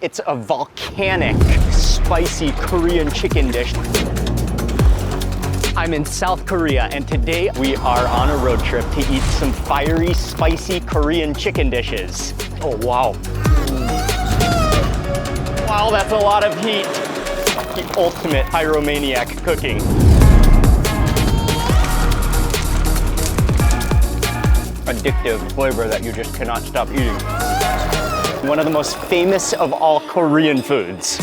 It's a volcanic, spicy Korean chicken dish. I'm in South Korea, and today we are on a road trip to eat some fiery, spicy Korean chicken dishes. Oh, wow. Wow, that's a lot of heat. The ultimate pyromaniac cooking. Addictive flavor that you just cannot stop eating. One of the most famous of all Korean foods.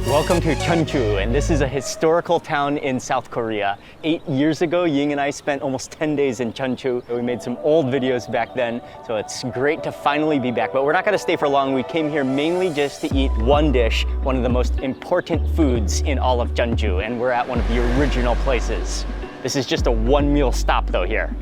Welcome to Jeonju, and this is a historical town in South Korea. 8 years ago, Ying and I spent almost 10 days in Jeonju. We made some old videos back then, so it's great to finally be back. But we're not gonna stay for long. We came here mainly just to eat one dish, one of the most important foods in all of Jeonju, and we're at one of the original places. This is just a one meal stop though here.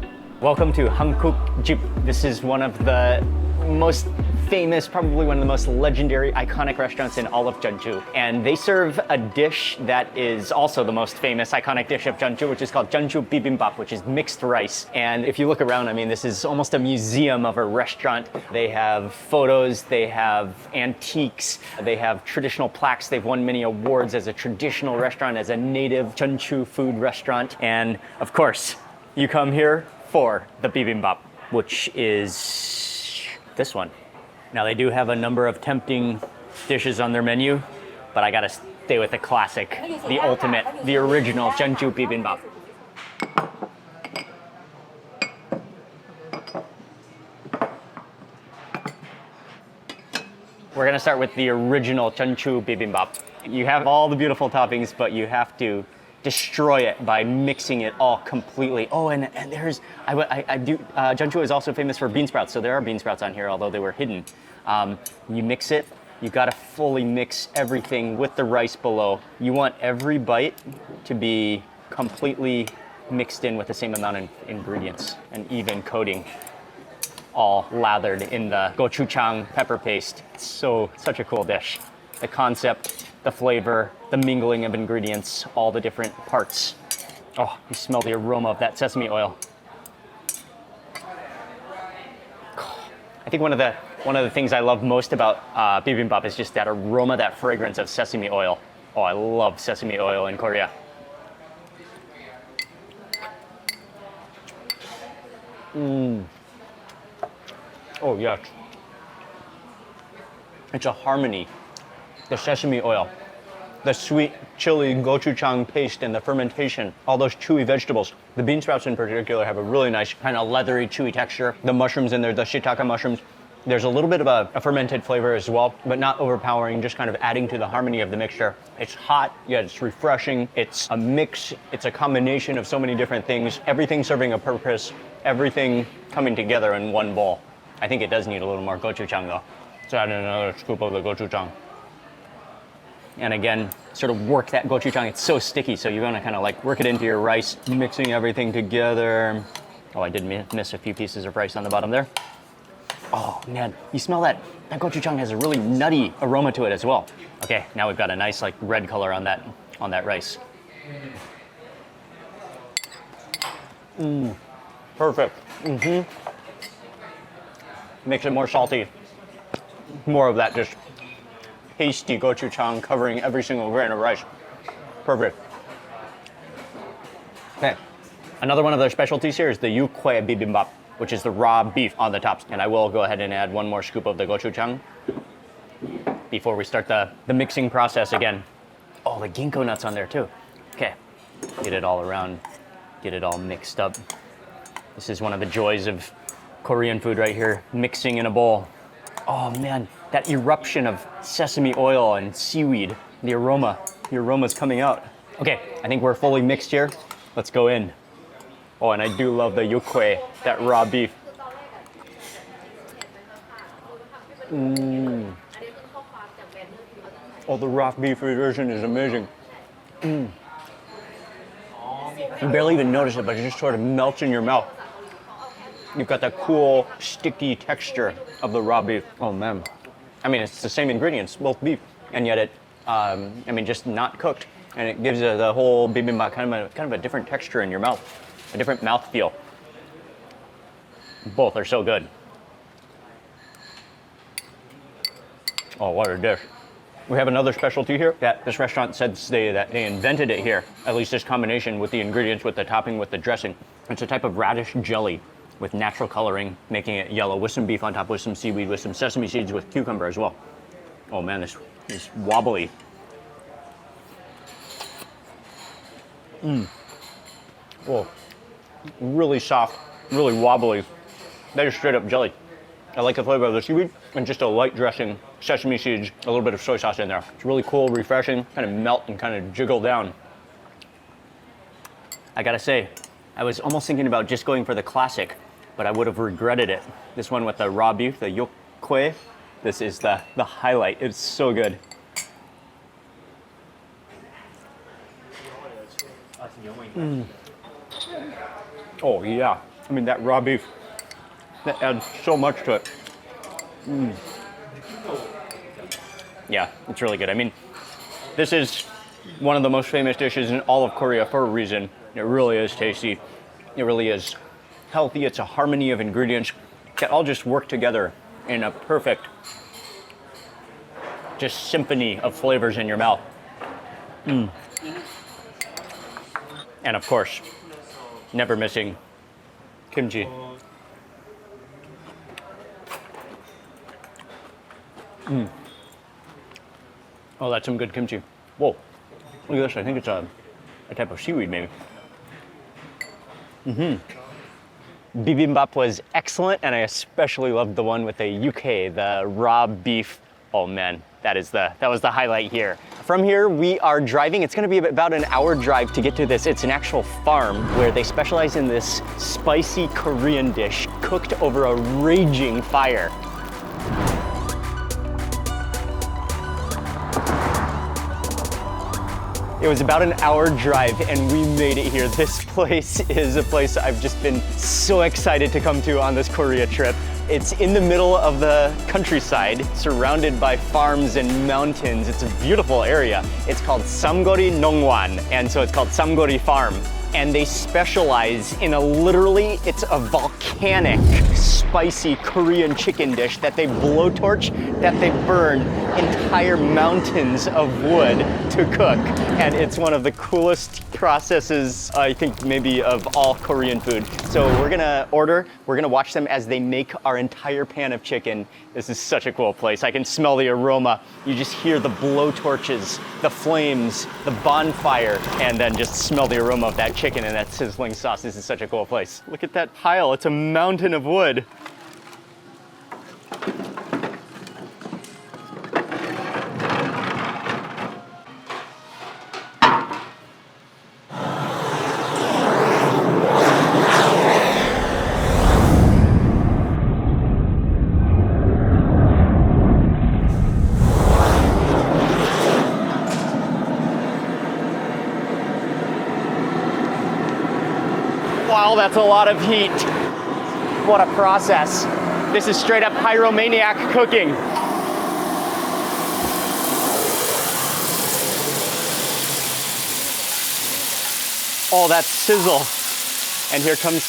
Welcome to Hankookjib. This is one of the most famous, probably one of the most legendary, iconic restaurants in all of Jeonju. And they serve a dish that is also the most famous, iconic dish of Jeonju, which is called Jeonju Bibimbap, which is mixed rice. And if you look around, I mean, this is almost a museum of a restaurant. They have photos, they have antiques, they have traditional plaques. They've won many awards as a traditional restaurant, as a native Jeonju food restaurant. And of course, you come here for the bibimbap, which is this one. Now they do have a number of tempting dishes on their menu, but I gotta stay with the classic, the ultimate, the original Jeonju Bibimbap. We're gonna start with the original Jeonju Bibimbap. You have all the beautiful toppings, but you have to destroy it by mixing it all completely. Oh, and there's, Jeonju is also famous for bean sprouts, so there are bean sprouts on here, although they were hidden. You mix it, you gotta fully mix everything with the rice below. You want every bite to be completely mixed in with the same amount of ingredients, an even coating, all lathered in the gochujang pepper paste. It's such a cool dish. The concept, the flavor, the mingling of ingredients, all the different parts. Oh, you smell the aroma of that sesame oil. I think one of the things I love most about bibimbap is just that aroma, that fragrance of sesame oil. Oh, I love sesame oil in Korea. Oh, yes. It's a harmony. The sesame oil, the sweet chili gochujang paste, and the fermentation, all those chewy vegetables. The bean sprouts in particular have a really nice kind of leathery, chewy texture. The mushrooms in there, the shiitake mushrooms, there's a little bit of a fermented flavor as well, but not overpowering, just kind of adding to the harmony of the mixture. It's hot, yet it's refreshing. It's a mix, it's a combination of so many different things, everything serving a purpose, everything coming together in one bowl. I think it does need a little more gochujang though. So add in another scoop of the gochujang. And again, sort of work that gochujang. It's so sticky, so you're gonna kind of like work it into your rice, mixing everything together. Oh, I did miss a few pieces of rice on the bottom there. Oh man, you smell that? That gochujang has a really nutty aroma to it as well. Okay, now we've got a nice like red color on that rice. Perfect. Makes it more salty. More of that just tasty gochujang covering every single grain of rice. Perfect. Okay, another one of their specialties here is the yukwae bibimbap, which is the raw beef on the top. And I will go ahead and add one more scoop of the gochujang before we start the mixing process again. Oh, the ginkgo nuts on there too. Okay, get it all around, get it all mixed up. This is one of the joys of Korean food right here, mixing in a bowl. Oh man, that eruption of sesame oil and seaweed, the aroma's coming out. Okay, I think we're fully mixed here. Let's go in. Oh, and I do love the yukwae, that raw beef. Oh, the raw beef version is amazing. You barely even notice it, but it just sort of melts in your mouth. You've got that cool, sticky texture of the raw beef. Oh man. I mean, it's the same ingredients, both beef, and yet just not cooked. And it gives the whole bibimbap kind of a different texture in your mouth, a different mouthfeel. Both are so good. Oh, what a dish. We have another specialty here that this restaurant said that they invented it here, at least this combination with the ingredients, with the topping, with the dressing. It's a type of radish jelly with natural coloring, making it yellow, with some beef on top, with some seaweed, with some sesame seeds, with cucumber as well. Oh man, this is wobbly. Oh, really soft, really wobbly. That is straight up jelly. I like the flavor of the seaweed and just a light dressing, sesame seeds, a little bit of soy sauce in there. It's really cool, refreshing, kind of melt and kind of jiggle down. I gotta say, I was almost thinking about just going for the classic, but I would have regretted it. This one with the raw beef, the yokgwae, this is the highlight. It's so good. Oh yeah, I mean that raw beef, that adds so much to it. Yeah, it's really good. I mean, this is one of the most famous dishes in all of Korea for a reason. It really is tasty. It really is healthy. It's a harmony of ingredients that all just work together in a perfect, just symphony of flavors in your mouth. And of course, never missing kimchi. Oh, that's some good kimchi. Whoa, look at this. I think it's a type of seaweed, maybe. Bibimbap was excellent, and I especially loved the one with the UK, the raw beef. Oh man, that was the highlight here. From here, we are driving. It's gonna be about an hour drive to get to this. It's an actual farm where they specialize in this spicy Korean dish cooked over a raging fire. It was about an hour drive and we made it here. This place is a place I've just been so excited to come to on this Korea trip. It's in the middle of the countryside, surrounded by farms and mountains. It's a beautiful area. It's called 삼거리농원, and so it's called Samgeori Farm. And they specialize in it's a volcanic, spicy Korean chicken dish that they blowtorch, that they burn entire mountains of wood to cook. And it's one of the coolest processes, I think, maybe of all Korean food. So we're gonna watch them as they make our entire pan of chicken. This is such a cool place. I can smell the aroma. You just hear the blowtorches, the flames, the bonfire, and then just smell the aroma of that chicken and that sizzling sauce. This is such a cool place. Look at that pile. It's a mountain of wood. Wow, that's a lot of heat. What a process. This is straight up pyromaniac cooking. Oh, that sizzle. And here comes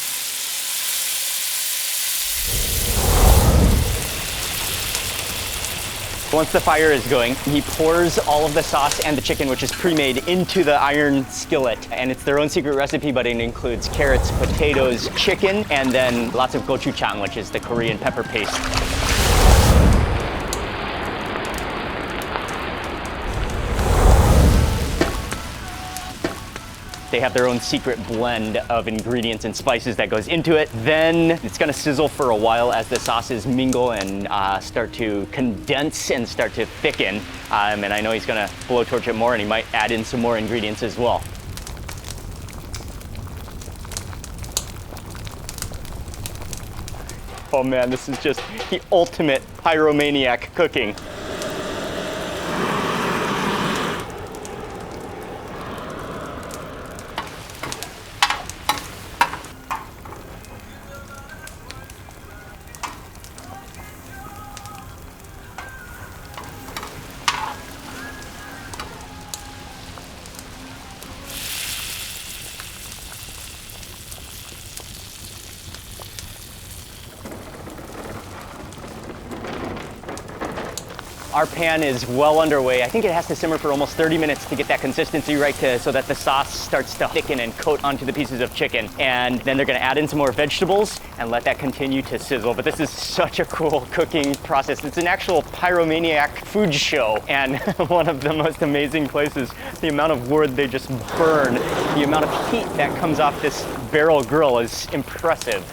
Once the fire is going, he pours all of the sauce and the chicken, which is pre-made, into the iron skillet. And it's their own secret recipe, but it includes carrots, potatoes, chicken, and then lots of gochujang, which is the Korean pepper paste. They have their own secret blend of ingredients and spices that goes into it. Then it's gonna sizzle for a while as the sauces mingle and start to condense and start to thicken. And I know he's gonna blowtorch it more and he might add in some more ingredients as well. Oh man, this is just the ultimate pyromaniac cooking. Our pan is well underway. I think it has to simmer for almost 30 minutes to get that consistency right so that the sauce starts to thicken and coat onto the pieces of chicken. And then they're gonna add in some more vegetables and let that continue to sizzle. But this is such a cool cooking process. It's an actual pyromaniac food show, and one of the most amazing places. The amount of wood they just burn, the amount of heat that comes off this barrel grill is impressive.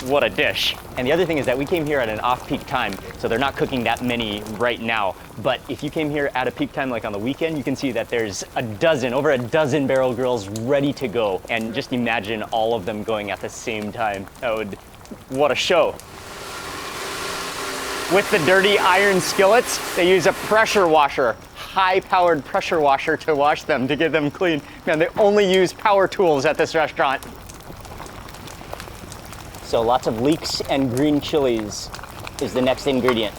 What a dish. And the other thing is that we came here at an off-peak time, so they're not cooking that many right now. But if you came here at a peak time, like on the weekend, you can see that there's over a dozen barrel grills ready to go. And just imagine all of them going at the same time. What a show. With the dirty iron skillets, they use a pressure washer, high-powered pressure washer to wash them, to get them clean. Man, they only use power tools at this restaurant. So lots of leeks and green chilies is the next ingredient.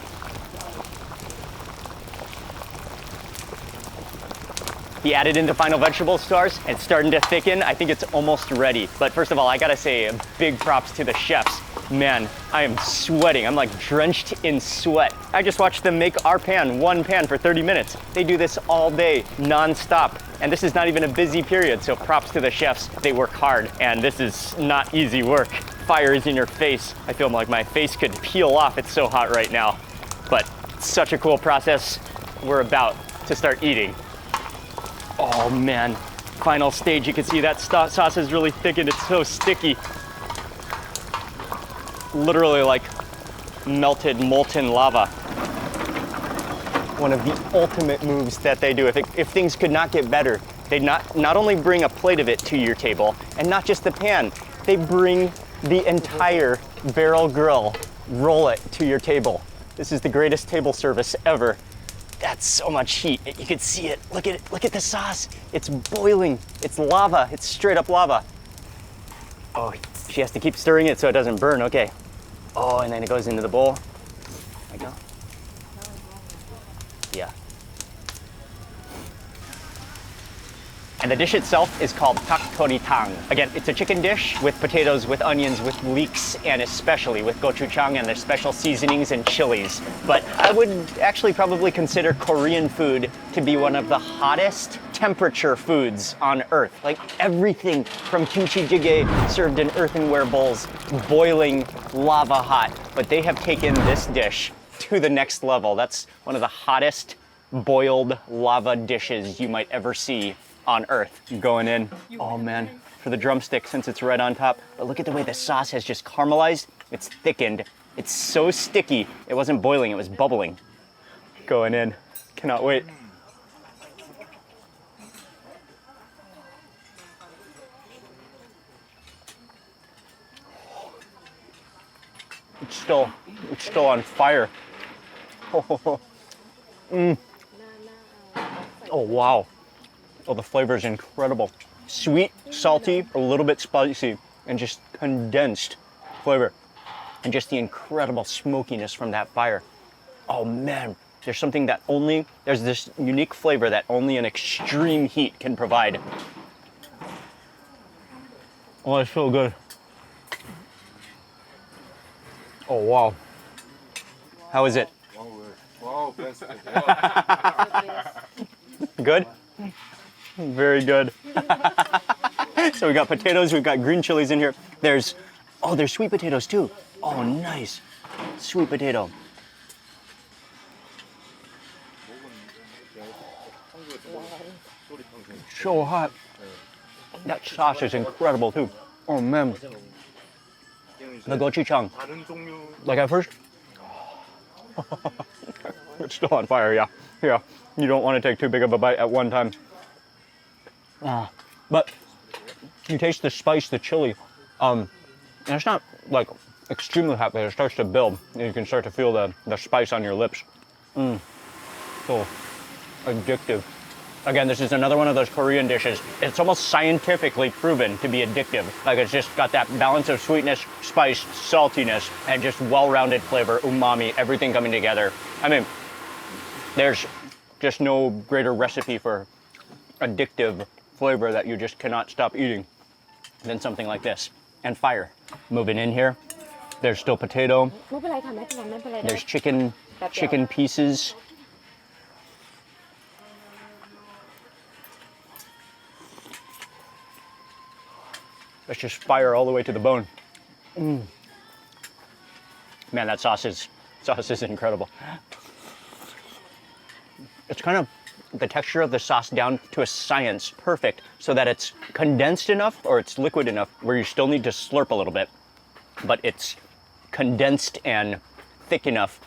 He added in the final vegetable stars. It's starting to thicken. I think it's almost ready. But first of all, I gotta say big props to the chefs. Man, I am sweating. I'm like drenched in sweat. I just watched them make our pan, one pan for 30 minutes. They do this all day, non-stop. And this is not even a busy period, so props to the chefs. They work hard, and this is not easy work. Fire is in your face. I feel like my face could peel off. It's so hot right now. But such a cool process. We're about to start eating. Oh man, final stage. You can see that sauce is really thickened. It's so sticky. Literally like melted molten lava. One of the ultimate moves that they do. If things could not get better, they not only bring a plate of it to your table, and not just the pan, they bring the entire barrel grill, roll it to your table. This is the greatest table service ever. That's so much heat. You can see it. Look at it. Look at the sauce. It's boiling. It's lava. It's straight up lava. Oh, she has to keep stirring it so it doesn't burn. Okay. Oh, and then it goes into the bowl. There you go. Yeah. And the dish itself is called tang. Again, it's a chicken dish with potatoes, with onions, with leeks, and especially with gochujang and their special seasonings and chilies. But I would actually probably consider Korean food to be one of the hottest temperature foods on earth. Like everything from kimchi jjigae served in earthenware bowls, boiling lava hot. But they have taken this dish to the next level. That's one of the hottest boiled lava dishes you might ever see on earth. Going in, oh man, for the drumstick since it's right on top. But look at the way the sauce has just caramelized. It's thickened. It's so sticky. It wasn't boiling, it was bubbling. Going in, cannot wait. It's still on fire. Oh wow. Oh, the flavor is incredible. Sweet, salty, a little bit spicy, and just condensed flavor. And just the incredible smokiness from that fire. Oh man, there's this unique flavor that only an extreme heat can provide. Oh, it's so good. Oh wow. How is it? Wow, best. Good? Very good. So we got potatoes, we've got green chilies in here. There's sweet potatoes too. Oh, nice. Sweet potato. So hot. That sauce is incredible too. Oh man. The gochujang. Like at first, it's still on fire, yeah. Yeah. You don't want to take too big of a bite at one time. But you taste the spice, the chili, and it's not like extremely hot, but it starts to build. And you can start to feel the spice on your lips. So addictive. Again, this is another one of those Korean dishes. It's almost scientifically proven to be addictive. Like it's just got that balance of sweetness, spice, saltiness, and just well-rounded flavor, umami, everything coming together. I mean, there's just no greater recipe for addictive flavor that you just cannot stop eating than something like this. And fire. Moving in here, there's still potato. There's chicken pieces. It's just fire all the way to the bone. Man, that sauce is incredible. It's kind of the texture of the sauce down to a science, perfect, so that it's condensed enough or it's liquid enough where you still need to slurp a little bit, but it's condensed and thick enough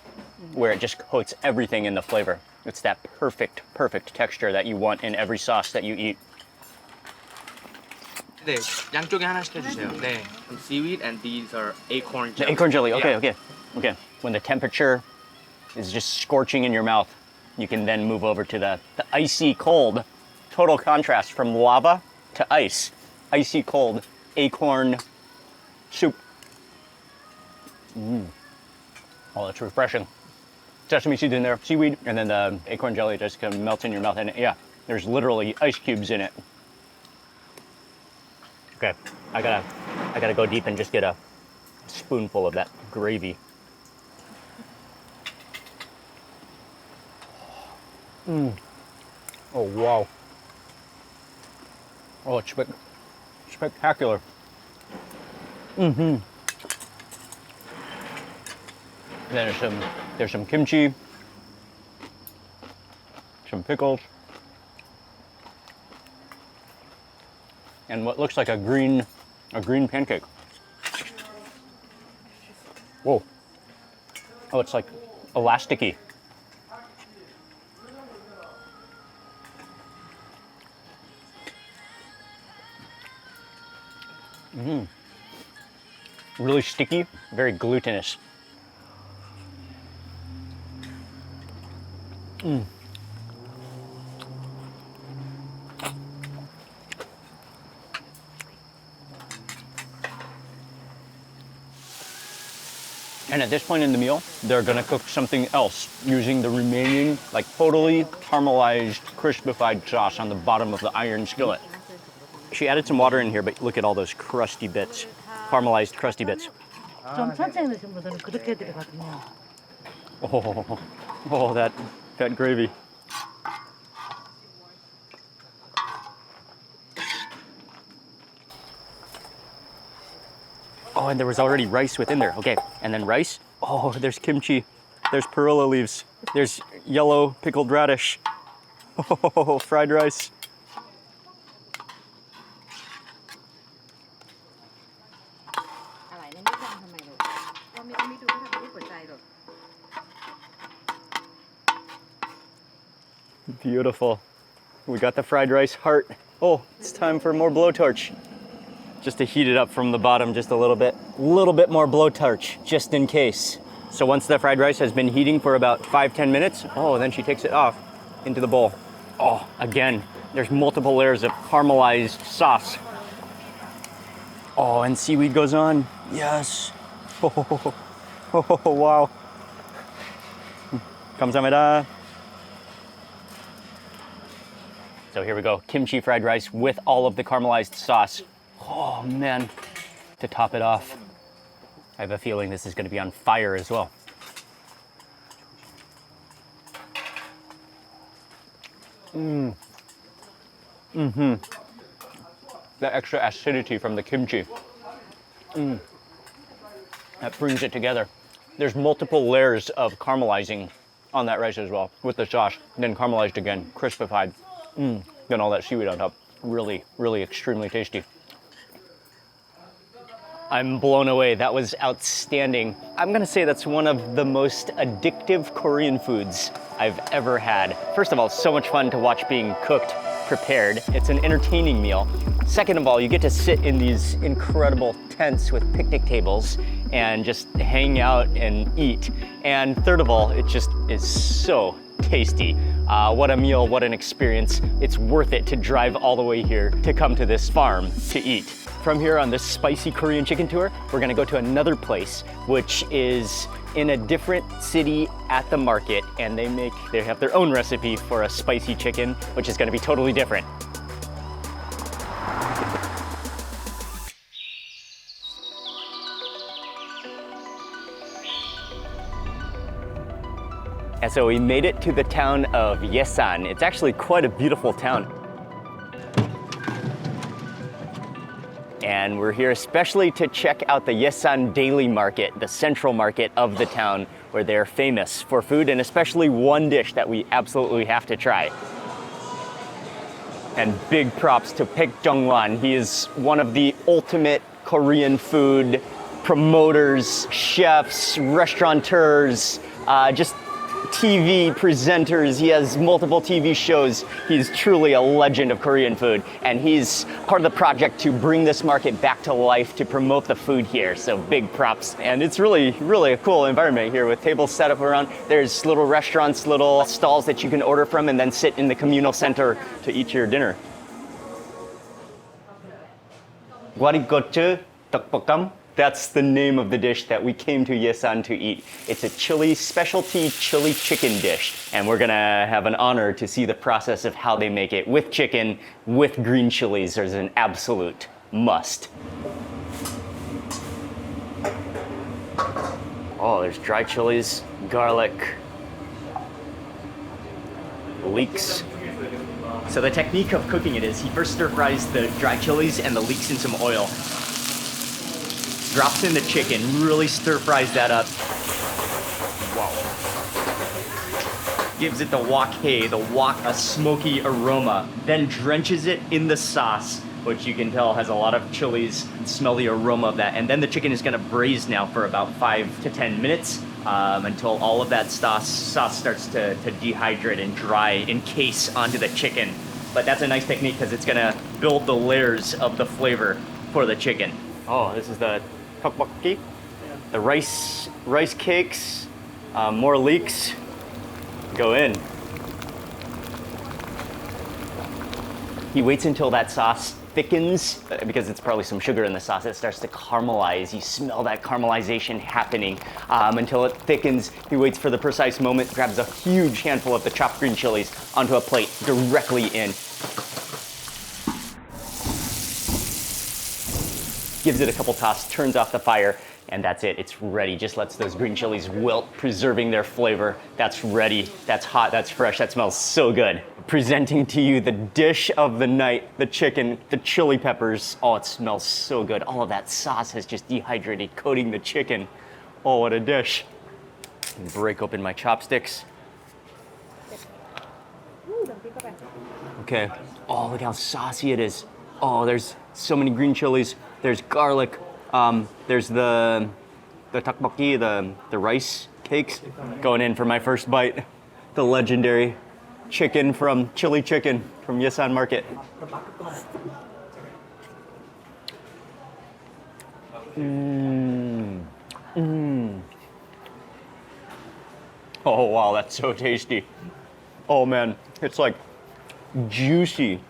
where it just coats everything in the flavor. It's that perfect texture that you want in every sauce that you eat. 네, 양쪽에 하나씩 해주세요. 네, seaweed and these are acorn jelly. The acorn jelly, okay, Yeah. okay. When the temperature is just scorching in your mouth, you can then move over to the icy cold, total contrast from lava to ice. Icy cold acorn soup. Oh, that's refreshing. Sesame seeds in there, seaweed, and then the acorn jelly just kind of melts in your mouth. And yeah, there's literally ice cubes in it. Okay, I gotta go deep and just get a spoonful of that gravy. Oh, wow. Oh, it's spectacular. Then there's some kimchi, some pickles, and what looks like a green pancake. Whoa. Oh, it's like elasticy. Really sticky, very glutinous. And at this point in the meal, they're gonna cook something else using the remaining, like totally caramelized, crispified sauce on the bottom of the iron skillet. She added some water in here, but look at all those crusty bits, caramelized crusty bits. 좀 천천히 넣으신 분들은 그렇게 해드리거든요. Oh, that gravy. Oh, and there was already rice within there. Okay, and then rice. Oh, there's kimchi. There's perilla leaves. There's yellow pickled radish. Oh, fried rice. Beautiful. We got the fried rice heart. Oh, it's time for more blowtorch. Just to heat it up from the bottom just a little bit more blowtorch, just in case. So once the fried rice has been heating for about 5-10 minutes, oh, then she takes it off into the bowl. Oh, again, there's multiple layers of caramelized sauce. Oh, and seaweed goes on. Yes. Oh, wow. 감사합니다. So here we go, kimchi fried rice with all of the caramelized sauce. Oh man, to top it off. I have a feeling this is gonna be on fire as well. That extra acidity from the kimchi. That brings it together. There's multiple layers of caramelizing on that rice as well with the sauce, then caramelized again, crispified. Then all that seaweed on top. Really, really extremely tasty. I'm blown away. That was outstanding. I'm gonna say that's one of the most addictive Korean foods I've ever had. First of all, it's so much fun to watch being cooked, prepared. It's an entertaining meal. Second of all, you get to sit in these incredible tents with picnic tables and just hang out and eat. And third of all, it just is so tasty. What a meal, what an experience. It's worth it to drive all the way here to come to this farm to eat. From here on this spicy Korean chicken tour, we're gonna go to another place, which is in a different city at the market, and they have their own recipe for a spicy chicken, which is gonna be totally different. And so we made it to the town of Yesan. It's actually quite a beautiful town. And we're here especially to check out the Yesan Daily Market, the central market of the town, where they're famous for food, and especially one dish that we absolutely have to try. And big props to Baek Jung-wan. He is one of the ultimate Korean food promoters, chefs, restaurateurs, just TV presenters. He has multiple TV shows. He's truly a legend of Korean food, and he's part of the project to bring this market back to life, to promote the food here. So big props. And it's really a cool environment here with tables set up around. There's little restaurants, little stalls that you can order from and then sit in the communal center to eat your dinner. Gwarigochu tteokbokkeum. That's the name of the dish that we came to Yesan to eat. It's a specialty chili chicken dish. And we're gonna have an honor to see the process of how they make it with chicken, with green chilies. There's an absolute must. Oh, there's dry chilies, garlic, leeks. So the technique of cooking it is he first stir fries the dry chilies and the leeks in some oil. Drops in the chicken, really stir fries that up. Wow. Gives it the wok, a smoky aroma. Then drenches it in the sauce, which you can tell has a lot of chilies. Smell the aroma of that. And then the chicken is gonna braise now for about 5 to 10 minutes until all of that sauce starts to dehydrate and dry, encase onto the chicken. But that's a nice technique because it's gonna build the layers of the flavor for the chicken. Oh, this is the tteokbokki, the rice cakes, more leeks. Go in. He waits until that sauce thickens, because it's probably some sugar in the sauce. It starts to caramelize. You smell that caramelization happening until it thickens. He waits for the precise moment, grabs a huge handful of the chopped green chilies onto a plate directly in. Gives it a couple tosses, turns off the fire, and that's it. It's ready. Just lets those green chilies wilt, preserving their flavor. That's ready. That's hot. That's fresh. That smells so good. Presenting to you the dish of the night, the chicken, the chili peppers. Oh, it smells so good. All of that sauce has just dehydrated, coating the chicken. Oh, what a dish. Break open my chopsticks. Okay. Oh, look how saucy it is. Oh, there's so many green chilies. There's garlic. There's the tteokbokki, the rice cakes. Going in for my first bite. The legendary chili chicken from Yesan Market. Oh wow, that's so tasty. Oh man, it's like juicy.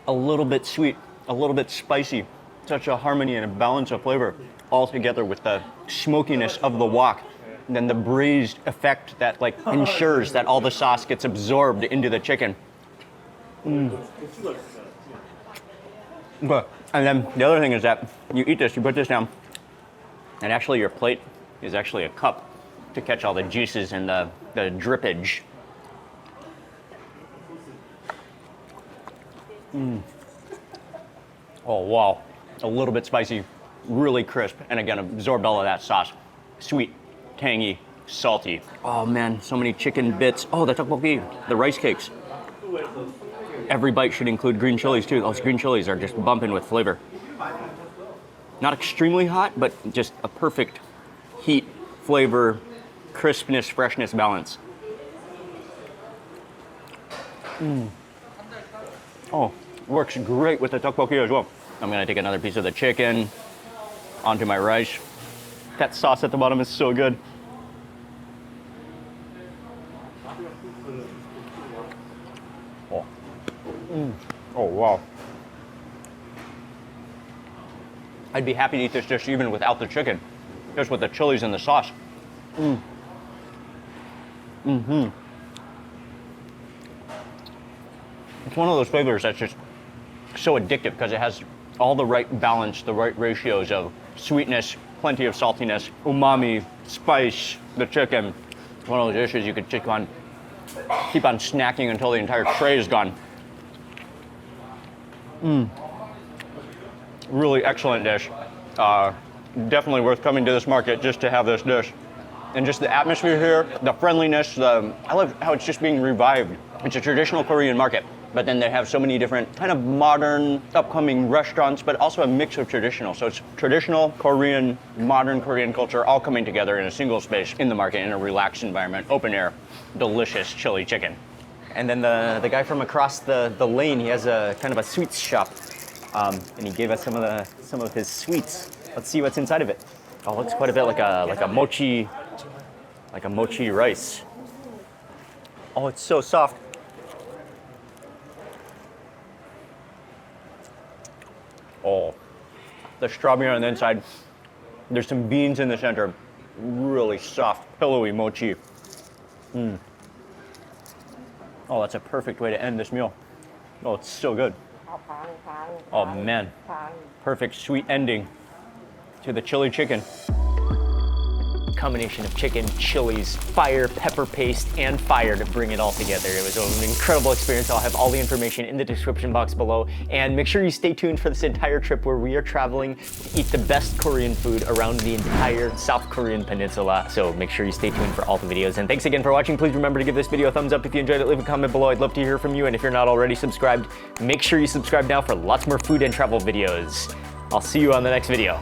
A little bit sweet, a little bit spicy. Such a harmony and a balance of flavor all together with the smokiness of the wok. And then the braised effect that like ensures that all the sauce gets absorbed into the chicken. Okay. And then the other thing is that you eat this, you put this down, and actually your plate is actually a cup to catch all the juices and the drippage. Oh wow, a little bit spicy, really crisp, and again absorbed all of that sauce. Sweet, tangy, salty. Oh man, so many chicken bits. Oh, the tteokbokki, the rice cakes. Every bite should include green chilies too. Those green chilies are just bumping with flavor. Not extremely hot, but just a perfect heat, flavor, crispness, freshness balance. Oh, works great with the tteokbokki as well. I'm gonna take another piece of the chicken onto my rice. That sauce at the bottom is so good. Oh wow. I'd be happy to eat this dish even without the chicken, just with the chilies and the sauce. It's one of those flavors that's just so addictive because it has all the right balance, the right ratios of sweetness, plenty of saltiness, umami, spice, the chicken. It's one of those dishes you could keep on snacking until the entire tray is gone. Really excellent dish. Definitely worth coming to this market just to have this dish. And just the atmosphere here, the friendliness, I love how it's just being revived. It's a traditional Korean market, but then they have so many different kind of modern, upcoming restaurants, but also a mix of traditional. So it's traditional Korean, modern Korean culture all coming together in a single space in the market in a relaxed environment, open air, delicious chili chicken. And then the guy from across the lane, he has a kind of a sweets shop, and he gave us some of his sweets. Let's see what's inside of it. Oh, it looks quite a bit like a mochi rice. Oh, it's so soft. Oh, the strawberry on the inside. There's some beans in the center. Really soft, pillowy mochi. Oh, that's a perfect way to end this meal. Oh, it's so good. Oh man, perfect sweet ending to the chili chicken. Combination of chicken, chilies, fire, pepper paste, and fire to bring it all together. It was an incredible experience. I'll have all the information in the description box below. And make sure you stay tuned for this entire trip where we are traveling to eat the best Korean food around the entire South Korean peninsula. So make sure you stay tuned for all the videos. And thanks again for watching. Please remember to give this video a thumbs up if you enjoyed it. Leave a comment below. I'd love to hear from you. And if you're not already subscribed, make sure you subscribe now for lots more food and travel videos. I'll see you on the next video.